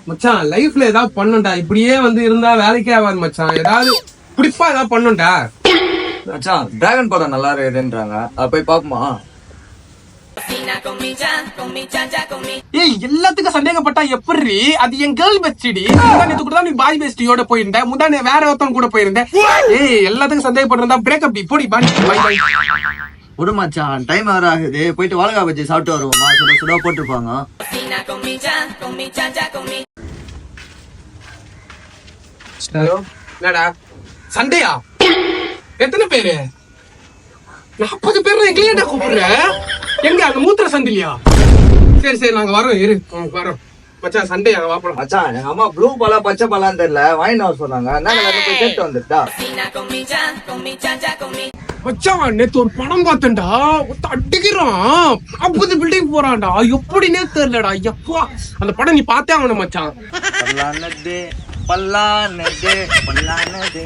மச்சான் லைஃப்ல ஏதாவது பண்ணுண்டா. இப்படியே வந்து இருந்தா வேலைக்கே ஆகாது மச்சான். ஏதாவது குறிப்பா ஏதாவது பண்ணுண்டா. மச்சான் டிராகன் படம் நல்லா இருக்குதுன்றாங்க, அது போய் பாப்போமா? ஏய், எல்லாத்துக்கும் சந்தேகப்பட்டா எப்படி? அது என் கேர்ள் பெஸ்டி. முந்தானத்து கூட தான் நீ பாய் பெஸ்டியோட போயிருந்த. முந்தானே வேற ஒருத்தன் கூட போயிருந்த. ஏய், எல்லாத்துக்கும் சந்தேகப்பட்டிருந்தா பிரேக்கப் டி போடி பாடி. விடு மச்சான், டைம் வேற ஆகுது. போயிட்டு வாழகா பஜ்ஜி சாப்பிட்டு வருவோமா? சுட சுட போட்டுருப்பாங்க. என்னடா சண்டையா? எத்தனை பேரு? 40 பேர் எங்கேடா கூப்பிடுற? எங்க அந்த மூத்திர சண்டையா? சரி சரி, நாங்க வரோம். இரு, வரோம் மச்சான். சண்டையா வாப்பலாம் மச்சான். எங்க அம்மா ப்ளூ பாலா பச்சை பாலான்னு தெரியல, வாங்கிட்டு வர சொன்னாங்க. நாங்க போய் கேட்டு வந்துட்டா. மச்சான், நேத்து ஒரு படம் பார்த்தேன்டா. அடிக்கிறான், 40 பில்டிங் போறான்டா. எப்படின்னே தெரியலடா. எப்பா அந்த படம் நீ பார்த்தே ஆகணும் மச்சான். பல்லானது பல்லானது பல்லானது